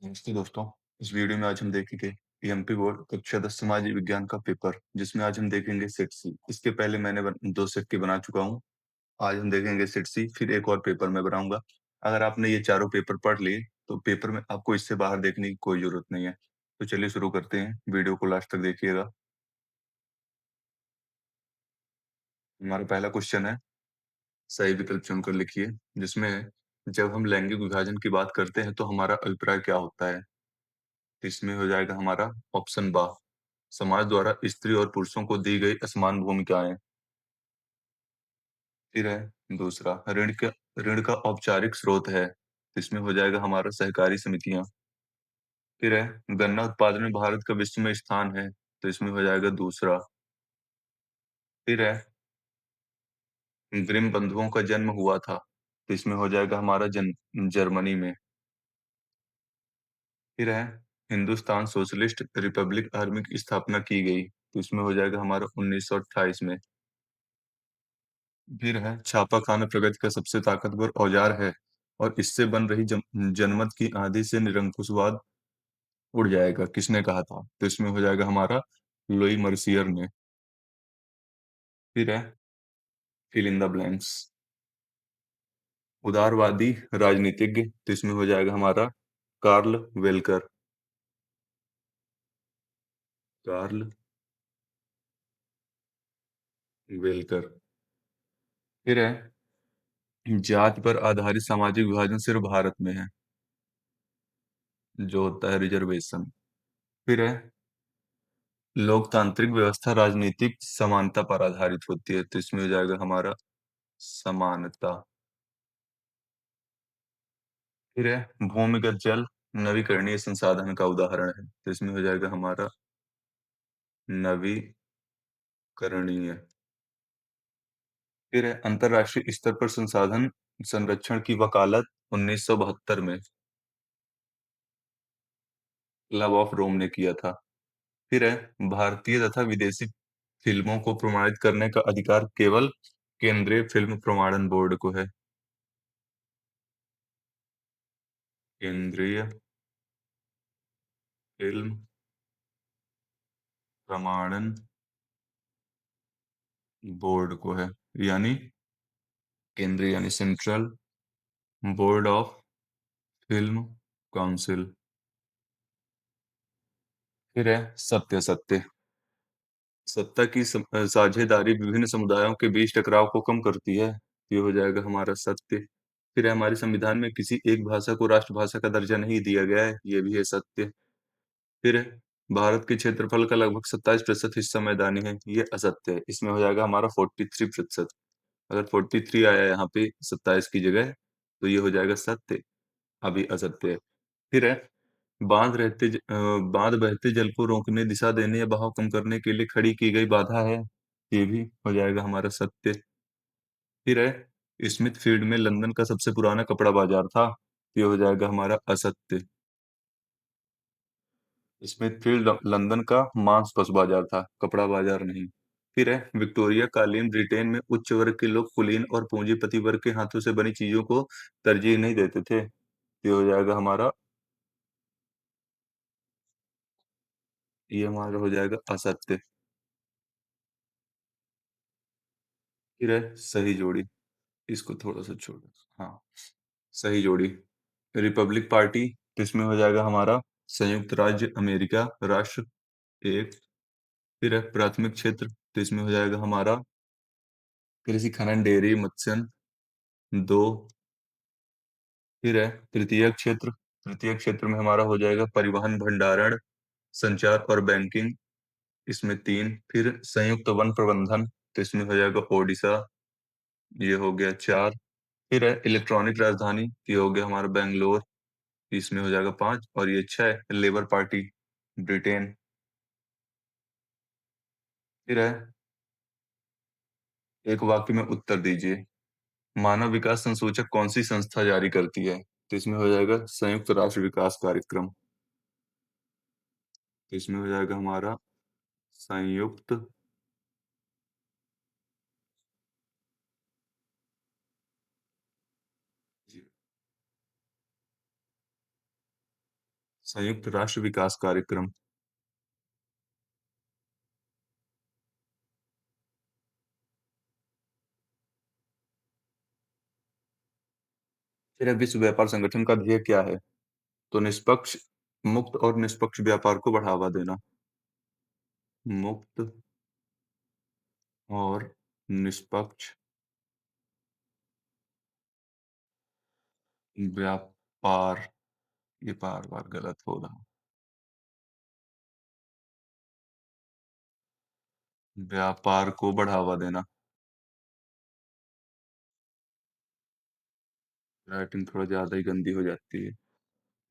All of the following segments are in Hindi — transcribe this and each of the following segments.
नमस्ते दोस्तों। इस वीडियो में आज हम देखेंगे एमपी बोर्ड कक्षा 10 समाज विज्ञान का पेपर, जिसमें आज हम देखेंगे सेट सी। इसके पहले मैंने दो सेट के बना चुका हूँ। आज हम देखेंगे सेट सी, फिर एक और पेपर मैं बनाऊंगा। अगर आपने ये चारों पेपर पढ़ लिए तो पेपर में आपको इससे बाहर देखने की कोई जरूरत नहीं है। तो चलिए शुरू करते हैं, वीडियो को लास्ट तक देखिएगा। हमारा पहला क्वेश्चन है, सही विकल्प चुनकर लिखिए, जिसमें जब हम लैंगिक विभाजन की बात करते हैं तो हमारा अभिप्राय क्या होता है। तो इसमें हो जाएगा हमारा ऑप्शन बा, समाज द्वारा स्त्री और पुरुषों को दी गई असमान भूमिकाएं। फिर है दूसरा, ऋण का औपचारिक स्रोत है। तो इसमें हो जाएगा हमारा सहकारी समितियां। फिर है गन्ना उत्पादन में भारत का विश्व में स्थान है। तो इसमें हो जाएगा दूसरा। फिर है ग्रिम बंधुओं का जन्म हुआ था। तो इसमें हो जाएगा हमारा जर्मनी में। फिर है हिंदुस्तान सोशलिस्ट रिपब्लिक आर्मी की स्थापना की गई। तो इसमें हो जाएगा हमारा 1928 में। फिर है छापा खाना प्रगति का सबसे ताकतवर औजार है और इससे बन रही जनमत की आंधी से निरंकुशवाद उड़ जाएगा, किसने कहा था। तो इसमें हो जाएगा हमारा लुई मर्सियर ने। फिर है फिल इन द ब्लैंक्स, उदारवादी राजनीतिज्ञ। तो इसमें हो जाएगा हमारा कार्ल वेलकर। कार्ल वेलकर। फिर है जाति पर आधारित सामाजिक विभाजन सिर्फ भारत में है, जो होता है रिजर्वेशन। फिर है लोकतांत्रिक व्यवस्था राजनीतिक समानता पर आधारित होती है। तो इसमें हो जाएगा हमारा समानता। फिर है भूमिगत जल नवीकरणीय संसाधन का उदाहरण है। तो इसमें हो जाएगा हमारा नवीकरणीय। फिर है अंतरराष्ट्रीय स्तर पर संसाधन संरक्षण की वकालत 1972 में क्लब ऑफ रोम ने किया था। फिर है भारतीय तथा विदेशी फिल्मों को प्रमाणित करने का अधिकार केवल केंद्रीय फिल्म प्रमाणन बोर्ड को है। केंद्रीय फिल्म प्रमाणन बोर्ड को है, यानी केंद्रीय यानी central board of film council. फिर है सत्य सत्य, सत्ता की साझेदारी विभिन्न समुदायों के बीच टकराव को कम करती है। ये हो जाएगा हमारा सत्य। फिर है हमारे संविधान में किसी एक भाषा को राष्ट्रभाषा का दर्जा नहीं दिया गया है। ये भी है सत्य। फिर है भारत के क्षेत्रफल का लगभग 27% हिस्सा मैदानी है। ये असत्य है। इसमें हो जाएगा हमारा 43%। अगर 43 आया यहाँ पे 27 की जगह, तो ये हो जाएगा सत्य, अभी असत्य है। फिर है बांध बहते जल को रोकने, दिशा देने या बहाव कम करने के लिए खड़ी की गई बाधा है। ये भी हो जाएगा हमारा सत्य। फिर है स्मिथ फील्ड में लंदन का सबसे पुराना कपड़ा बाजार था। ये हो जाएगा हमारा असत्य। स्मिथफील्ड लंदन का मांस पशु बाजार था, कपड़ा बाजार नहीं। फिर है विक्टोरिया कालीन ब्रिटेन में उच्च वर्ग के लोग कुलीन और पूंजीपति वर्ग के हाथों से बनी चीजों को तरजीह नहीं देते थे। ये हो जाएगा हमारा, ये हमारा हो जाएगा असत्य। फिर है सही जोड़ी, इसको थोड़ा सा छोड़ो। हाँ, सही जोड़ी। रिपब्लिक पार्टी, इसमें हो जाएगा हमारा संयुक्त राज्य अमेरिका राष्ट्र एक। फिर है प्राथमिक क्षेत्र, तो इसमें हो जाएगा हमारा कृषि खनन डेयरी मत्स्य दो। फिर है तृतीय क्षेत्र में हमारा हो जाएगा परिवहन भंडारण संचार और बैंकिंग, इसमें तीन। फिर संयुक्त वन प्रबंधन, तो इसमें हो जाएगा ओडिशा, ये हो गया चार। फिर है इलेक्ट्रॉनिक राजधानी, ये हो गया हमारा बेंगलोर, इसमें हो जाएगा पांच। और ये छह लेबर पार्टी ब्रिटेन। फिर है एक वाक्य में उत्तर दीजिए, मानव विकास संसूचक कौन सी संस्था जारी करती है। तो इसमें हो जाएगा संयुक्त राष्ट्र विकास कार्यक्रम। तो इसमें हो जाएगा हमारा संयुक्त संयुक्त राष्ट्र विकास कार्यक्रम। फिर विश्व व्यापार संगठन का ध्येय क्या है? तो निष्पक्ष, मुक्त और निष्पक्ष व्यापार को बढ़ावा देना। मुक्त और निष्पक्ष व्यापार। ये बार-बार गलत हो रहा है। व्यापार को बढ़ावा देना। राइटिंग थोड़ा ज़्यादा ही गंदी हो जाती है।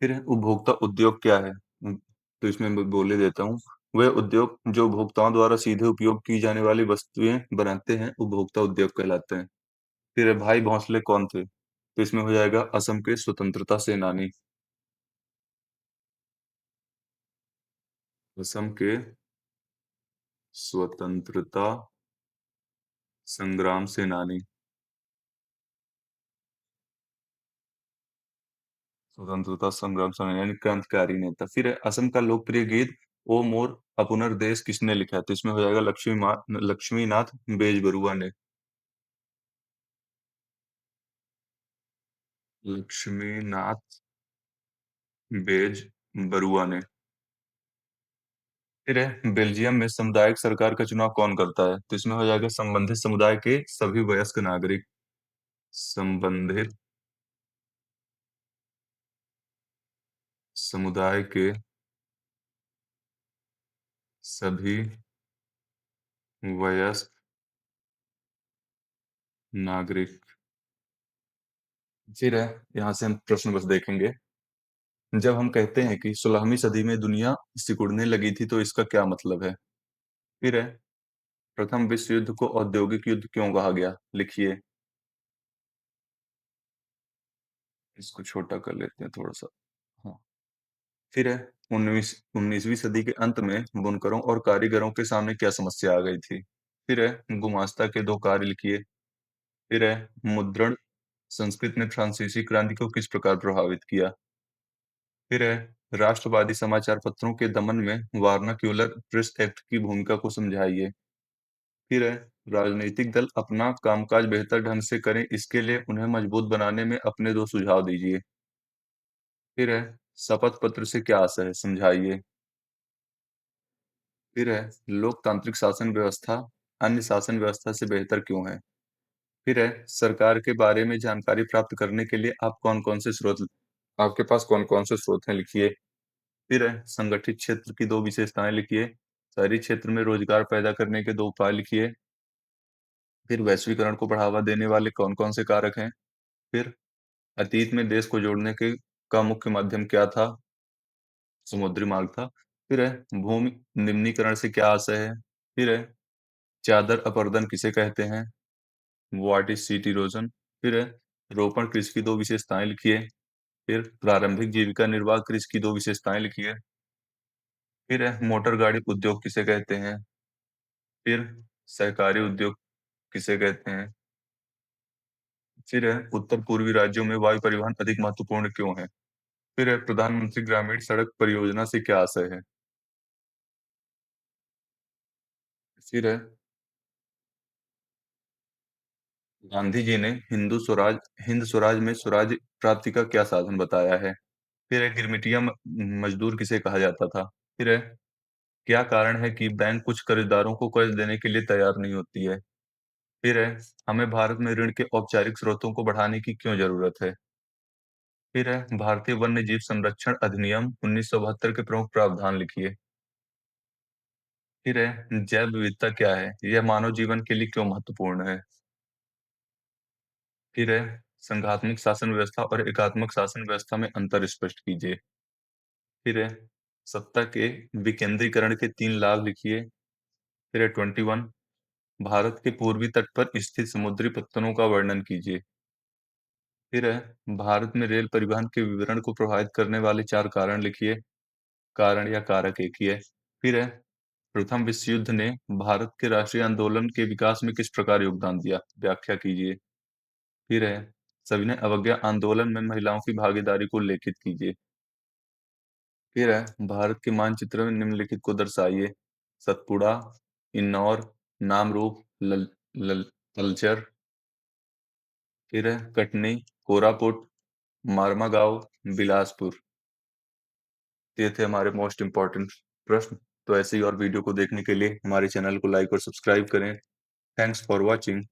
फिर है उपभोक्ता उद्योग क्या है? तो इसमें मैं बोल ही देता हूँ। वह उद्योग जो उपभोक्ताओं द्वारा सीधे उपयोग की जाने वाली वस्तुएँ बनाते हैं, उपभोक्ता उद्योग कहलाते हैं। फिर है भाई भोंसले कौन थे? तो इसमें हो जाएगा असम के स्वतंत्रता सेनानी। असम के स्वतंत्रता संग्राम सेनानी। स्वतंत्रता संग्राम सेनानी यानी क्रांतिकारी नेता। फिर है असम का लोकप्रिय गीत ओ मोर अपुनर देश किसने लिखा है? तो इसमें हो जाएगा लक्ष्मीनाथ बेजबरुआ ने। लक्ष्मीनाथ बेजबरुआ ने। फिर है बेल्जियम में सामुदायिक सरकार का चुनाव कौन करता है? तो इसमें हो जाएगा संबंधित समुदाय के सभी वयस्क नागरिक। संबंधित समुदाय के सभी वयस्क नागरिक। फिर है यहाँ से हम प्रश्न बस देखेंगे। जब हम कहते हैं कि 16वीं सदी में दुनिया सिकुड़ने लगी थी तो इसका क्या मतलब है? फिर है प्रथम विश्व युद्ध को औद्योगिक युद्ध क्यों कहा गया? लिखिए। इसको छोटा कर लेते हैं थोड़ा सा। हाँ। फिर है 19वीं सदी के अंत में बुनकरों और कारीगरों के सामने क्या समस्या आ गई थी? फिर है गुमास्ता के दो कार्य लिखिए। फिर है मुद्रण संस्कृत ने फ्रांसीसी क्रांति को किस प्रकार प्रभावित किया? फिर है राष्ट्रवादी समाचार पत्रों के दमन में वार्नाक्यूलर प्रेस एक्ट की भूमिका को समझाइए। फिर है राजनीतिक दल अपना कामकाज बेहतर ढंग से करें इसके लिए उन्हें मजबूत बनाने में अपने दो सुझाव दीजिए। फिर है शपथ पत्र से क्या आशय है? समझाइए। फिर है लोकतांत्रिक शासन व्यवस्था अन्य शासन व्यवस्था से बेहतर क्यों है? फिर है सरकार के बारे में जानकारी प्राप्त करने के लिए आप कौन-कौन से स्रोत आपके पास कौन-कौन से स्रोत हैं? लिखिए। फिर है संगठित क्षेत्र की दो विशेषताएं लिखिए। शहरी क्षेत्र में रोजगार पैदा करने के दो उपाय लिखिए। फिर वैश्वीकरण को बढ़ावा देने वाले कौन-कौन से कारक हैं? फिर अतीत में देश को जोड़ने के का मुख्य माध्यम क्या था? समुद्री मार्ग था। फिर है भूमि निम्नीकरण से क्या आशय है? फिर है चादर अपरदन किसे कहते हैं? What is seat erosion? फिर है रोपण कृषि की दो विशेषताएं लिखिए। फिर प्रारंभिक जीविका निर्वाह कृषि की दो विशेषताएं लिखिए। फिर है मोटर गाड़ी उद्योग किसे कहते हैं? फिर सहकारी उद्योग किसे कहते हैं? फिर है उत्तर पूर्वी राज्यों में वायु परिवहन अधिक महत्वपूर्ण क्यों है? फिर है प्रधानमंत्री ग्रामीण सड़क परियोजना से क्या आशय है? फिर है गांधी जी ने हिंद स्वराज में स्वराज प्राप्ति का क्या साधन बताया है? फिर है गिरमिटिया मजदूर किसे कहा जाता था? फिर है क्या कारण है कि बैंक कुछ कर्जदारों को कर्ज देने के लिए तैयार नहीं होती है? फिर है हमें भारत में ऋण के औपचारिक स्रोतों को बढ़ाने की क्यों जरूरत है? फिर है भारतीय वन्य जीव संरक्षण अधिनियम 1972 के प्रमुख प्रावधान लिखिए। फिर है जैव विविधता क्या है? यह मानव जीवन के लिए क्यों महत्वपूर्ण है? फिर है संघात्मक शासन व्यवस्था और एकात्मक शासन व्यवस्था में अंतर स्पष्ट कीजिए। फिर है सत्ता के विकेंद्रीकरण के तीन लाभ लिखिए। फिर है 21 भारत के पूर्वी तट पर स्थित समुद्री पत्तनों का वर्णन कीजिए। फिर है भारत में रेल परिवहन के विवरण को प्रभावित करने वाले चार कारण लिखिए। कारण या कारक एक ही है। फिर है प्रथम विश्व युद्ध ने भारत के राष्ट्रीय आंदोलन के विकास में किस प्रकार योगदान दिया? व्याख्या कीजिए। फिर है सविनय अवज्ञा आंदोलन में महिलाओं की भागीदारी को उल्लेखित कीजिए। फिर है भारत के मानचित्र में निम्नलिखित को दर्शाइए। सतपुड़ा, इन्नौर, नामरूप, तलचर। फिर है कटनी, कोरापुट, मारमागांव, बिलासपुर। ये थे हमारे मोस्ट इम्पोर्टेंट प्रश्न। तो ऐसे ही और वीडियो को देखने के लिए हमारे चैनल को लाइक और सब्सक्राइब करें। Thanks for watching.